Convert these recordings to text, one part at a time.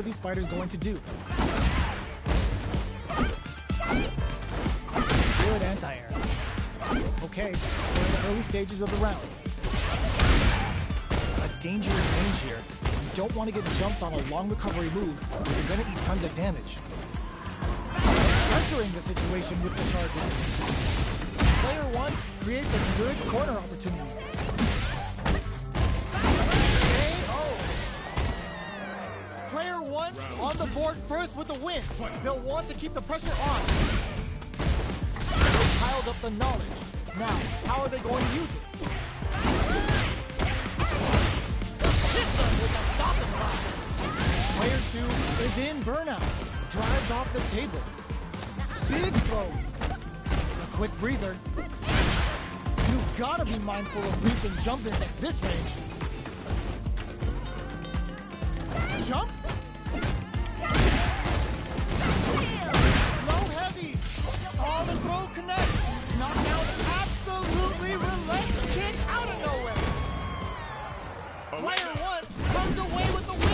these fighters going to do? Good anti-air. Okay, we're in the early stages of the round. A dangerous range here. You don't want to get jumped on a long recovery move, or you're going to eat tons of damage. Treasuring the situation with the charges. Player 1 creates a good corner opportunity. Player 1 on the board first with the win. They'll want to keep the pressure on. They've piled up the knowledge. Now, how are they going to use it? Hit them with a stopping block. Player 2 is in burnout. Drives off the table. Big throws. A quick breather. You've got to be mindful of reaching jump-ins at this range. Jumps? Low heavy. All the throw connects. Knockout absolutely relentless. Kick out of nowhere. Player 1 comes away with the win.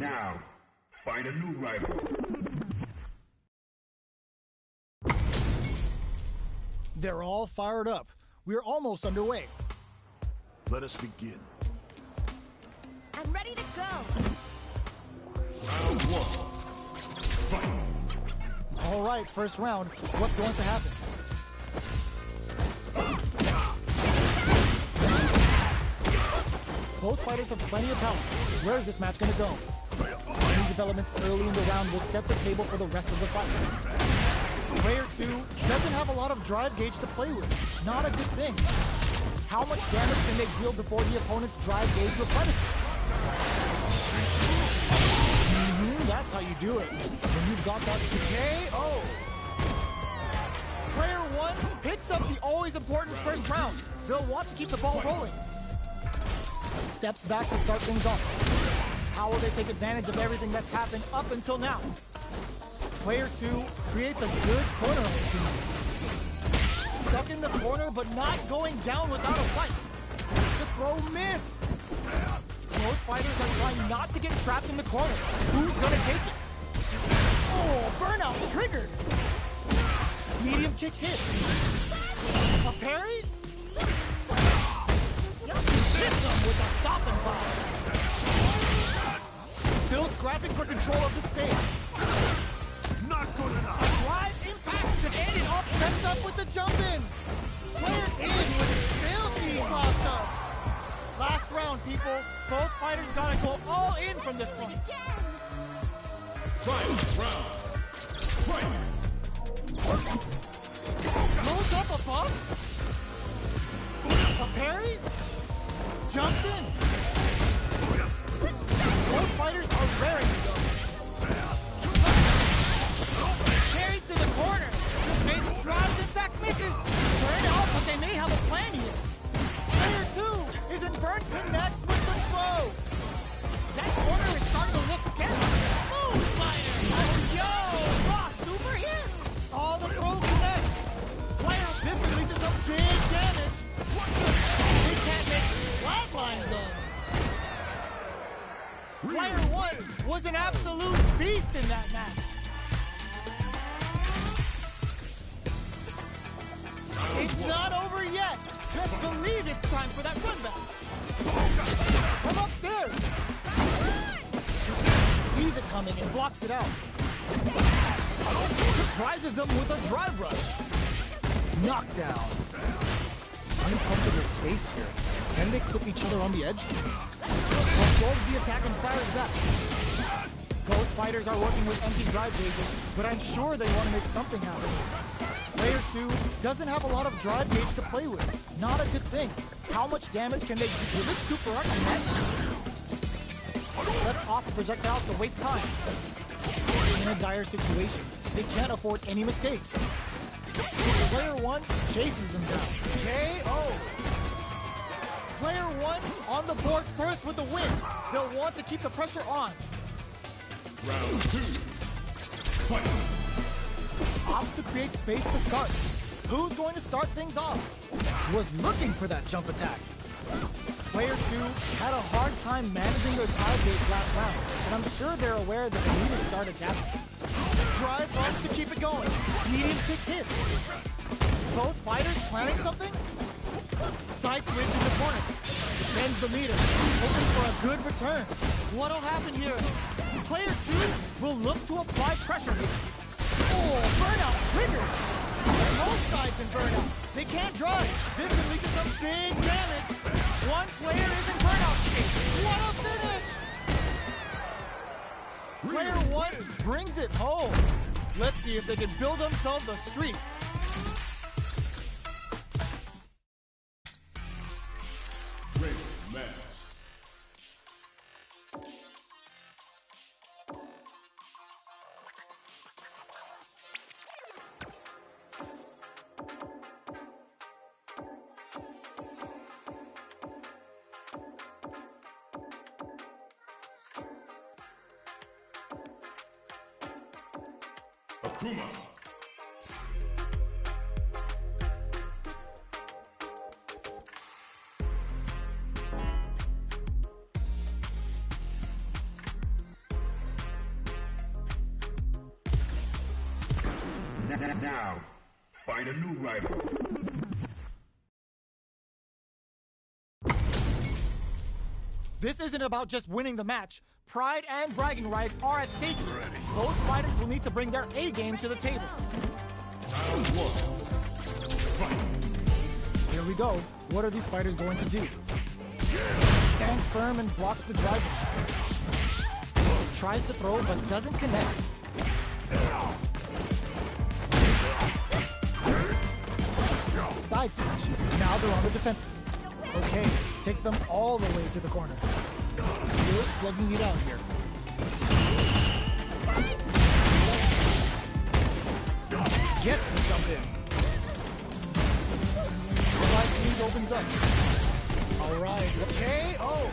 Now, find a new rival. They're all fired up. We're almost underway. Let us begin. I'm ready to go. Round 1. Fight. All right, first round. What's going to happen? Both fighters have plenty of power. Where is this match going to go? Any developments early in the round will set the table for the rest of the fight. Player 2 doesn't have a lot of drive gauge to play with. Not a good thing. How much damage can they deal before the opponent's drive gauge replenishes? That's how you do it. When you've got that KO. Player 1 picks up the always important first round. They'll want to keep the ball rolling. Steps back to start things off. How will they take advantage of everything that's happened up until now? Player 2 creates a good corner opportunity. Stuck in the corner, but not going down without a fight. The throw missed. Both fighters are trying not to get trapped in the corner. Who's going to take it? Oh, burnout triggered. Medium kick hit. A parry? Hits him with a stopping block. Still scrapping for control of the stage. Not good enough. A drive impact to end it all sets up with the jump in. Player in with filthy crossed up. Last round, people. Both fighters gotta go all in from this point. Fight round. Fight. Rolls up above. A parry. Jumps in. Both fighters are raring to go. Carried to the corner. This made the drive, in fact, misses. Turn out, but they may have a plan here. Player 2 is in burn connects with the throw. That corner is starting to look sketchy. Move, fighter. Oh, yo, raw super hit. All the throw connects. Player pivot releases some big damage. He can't make flat line zone. Player 1 was an absolute beast in that match. It's not over yet. Just believe it's time for that run back. Come upstairs. sees it coming and blocks it out. Surprises them with a drive rush. Knockdown. Uncomfortable space here. Can they clip each other on the edge? Absorbs the attack and fires back. Both fighters are working with empty drive gauges, but I'm sure they want to make something happen. Player 2 doesn't have a lot of drive gauge to play with. Not a good thing. How much damage can they do with this super arc net? Lets off a projectile to waste time. In a dire situation, they can't afford any mistakes. Player 1 chases them down. KO! Player 1 on the board first with the win. They'll want to keep the pressure on. Round 2. Fight. Opts to create space to start. Who's going to start things off? Was looking for that jump attack. Player 2 had a hard time managing their drive gauge last round, and I'm sure they're aware that they need to start adapting. Drive runs to keep it going. Medium kick hit. Both fighters planning something? Side switch in the corner. Bends the meter, hoping for a good return. What'll happen here? Player 2 will look to apply pressure here. Oh, burnout triggered! Both sides in burnout. They can't drive. This can lead to some big damage. One player is in burnout state. What a finish! Player 1 brings it home. Let's see if they can build themselves a streak. Great match. Akuma. Now, find a new rival. This isn't about just winning the match. Pride and bragging rights are at stake here. Both fighters will need to bring their A game to the table. Round 1. Fight. Here we go. What are these fighters going to do? Stands firm and blocks the drive. Tries to throw but doesn't connect. Side switch. Now they're on the defensive. Okay, takes them all the way to the corner. Still slugging it out here. Gets the jump in. The right lead opens up. Alright, KO!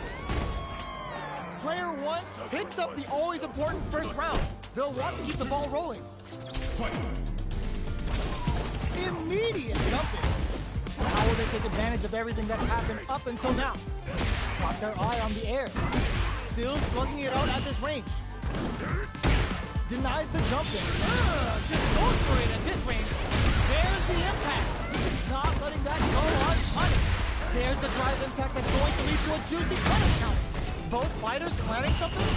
Player 1 picks up the always important first round. They'll want to keep the ball rolling. Fight. Immediate jumping. How will they take advantage of everything that's happened up until now? Got their eye on the air. Still slugging it out at this range. Denies the jumping. Just goes for it at this range. There's the impact. Not letting that go unpunished. There's the drive impact that's going to lead to a juicy punish count. Both fighters planning something?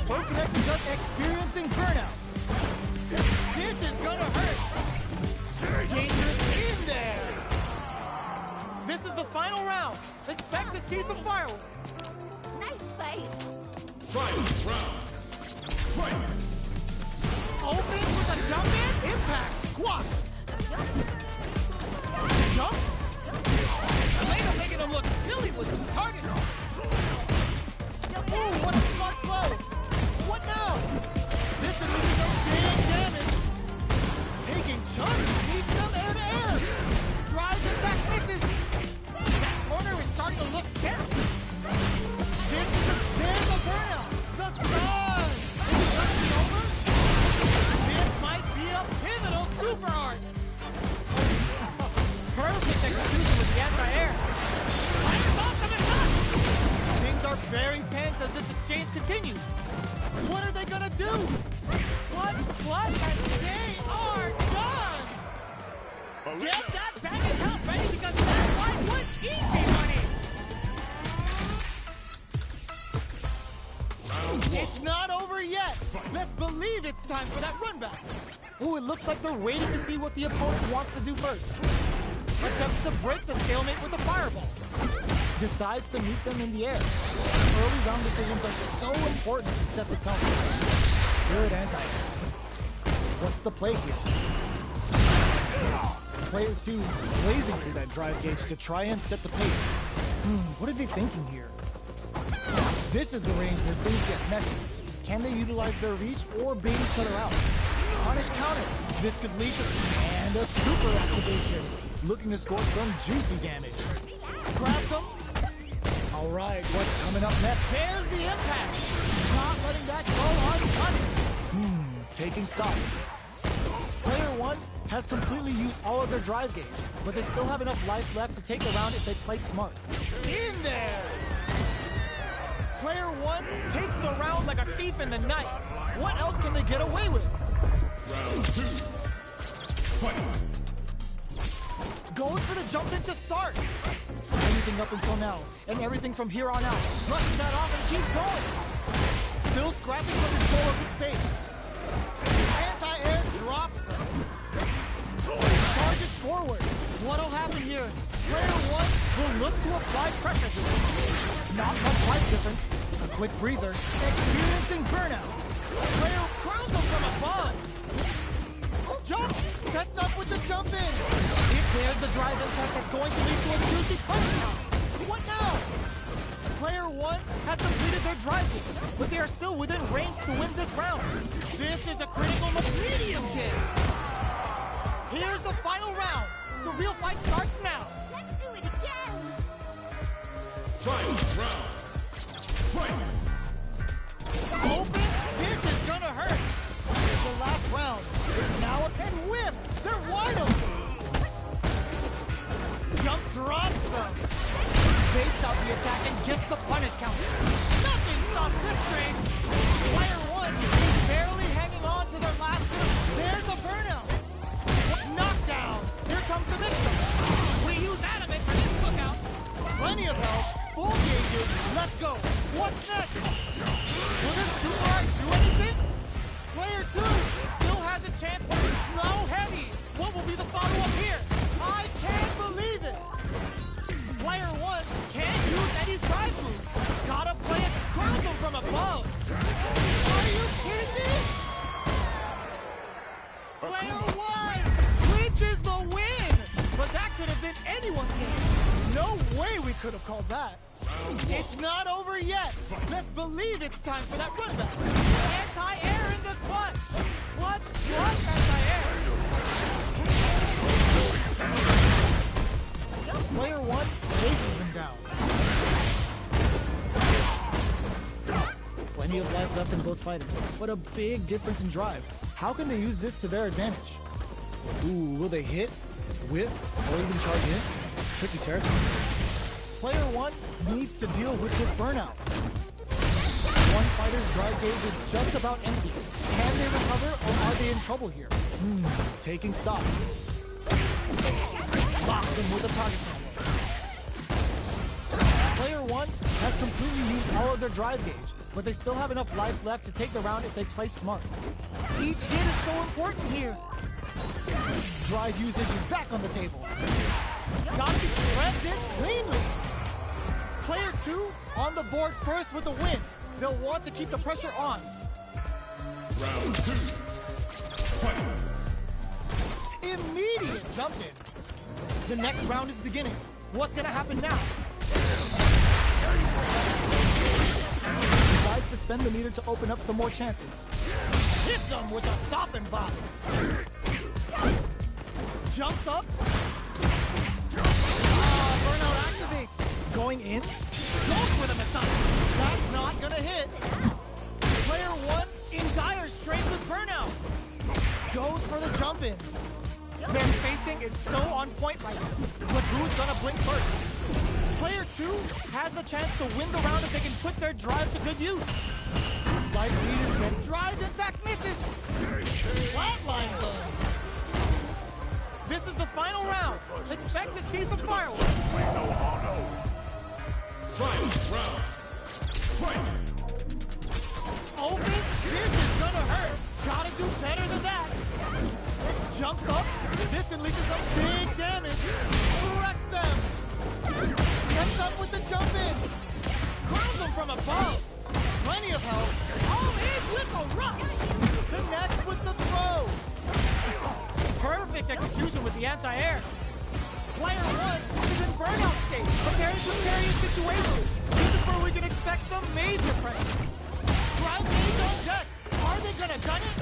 ProConnect is just experiencing burnout. This is gonna hurt. Dangerous in there. This is the final round. Expect to see some fireworks. Nice fight. Final round. Fight. Opens with a jump in. Impact. Squash. Jump. Later making him look silly with his target. Ooh, what a smart blow. What now? This is losing some big damage. Taking chunks. Beats them air to air. Drives it back, misses. That corner is starting to look scary. There's the burnout. The sun. Is it going to be over? This might be a pivotal super arc. Perfect execution with the anti-air. Fires off from his shot. Things are very tense as this exchange continues. What are they gonna do? What? And they are done! Get that bank account ready because that fight was easy money! Round It's not over yet. Best believe it's time for that run back. Ooh, it looks like they're waiting to see what the opponent wants to do first. Attempts to break the stalemate with a fireball. Decides to meet them in the air. Early round decisions are so important to set the tone. Good anti-air. What's the play here? Player 2 blazing through that drive gauge to try and set the pace. What are they thinking here? This is the range where things get messy. Can they utilize their reach or bait each other out? Punish counter. This could lead to and a super activation. Looking to score some juicy damage. Grabs him. All right, what's coming up next? There's the impact. Not letting that go unpunished. Taking stock. Player 1 has completely used all of their drive gauge, but they still have enough life left to take the round if they play smart. In there! Player 1 takes the round like a thief in the night. What else can they get away with? Round 2. Fight. Goes for the jump in to start. Anything up until now, and everything from here on out. Flushes that off and keeps going. Still scrapping for control of the space. Anti-air drops him. Charges forward. What'll happen here? Player 1 will look to apply pressure to him. Not much life difference. A quick breather. Experiencing burnout. Player curls him from above. Jump! Sets up with the jump in. If there's the drive impact that's going to lead to a juicy punch count. What now? Player 1 has completed their drive game, but they are still within range to win this round. This is a critical medium kick. Here's the final round. The real fight starts now. Let's do it again. Final round. Fight. Open. This is gonna hurt. The last round. It's now and whiffs. They're wide open. Jump drops them. Baits out the attack and gets the punish counter. Nothing stops this train. Player 1 is barely hanging on to their last grip. There's a burnout. Knockdown. Here comes the victim. We use adamant for this cookout. Plenty of help. Full gauges. Let's go. What's next? Will this super art do anything? Player 2 still has a chance, but it's slow heavy. What will be the follow-up here? I can't believe it. Player 1 can't use any drive moves. Gotta play it crown from above. Are you kidding me? Player 1 clinches the win. But that could have been anyone's game. No way we could have called that. It's not over yet. Best believe it's time for that run back. Anti-air in the clutch. Clutch, anti-air. Player 1 chases them down. Plenty of life left in both fighters, but a big difference in drive. How can they use this to their advantage? Ooh, will they hit, whiff, or even charge in? Tricky territory. Player 1 needs to deal with this burnout. One fighter's drive gauge is just about empty. Can they recover, or are they in trouble here? Taking stock. Locks him with a target combo. Player 1 has completely used all of their drive gauge, but they still have enough life left to take the round if they play smart. Each hit is so important here. Drive usage is back on the table. Got to spread this cleanly. Player 2 on the board first with the win. They'll want to keep the pressure on. Round 2. Fight. Immediate jump in. The next round is beginning. What's gonna happen now? Decides to spend the meter to open up some more chances. Hits him with a stop and bop. Jumps up. Burnout activates. Going in. Goes for the missile. That's not gonna hit. Player 1 in dire straits with burnout. Goes for the jump in. Their spacing is so on point right now. But who's gonna blink first? Player 2 has the chance to win the round if they can put their drive to good use. Life leaders then drive in back misses. Flatline zones. This is the final round. Expect to see some fireworks. Final round. Fight. pops up. This unleashes some big damage. Wrecks them. Steps up with the jump in. Crowns them from above. Plenty of health. All in with a rush. Connects with the throw. Perfect execution with the anti-air. Player 1 is in burnout state, preparing for various situations. This is where we can expect some major pressure. Drive Mage on deck. Are they gonna gun it?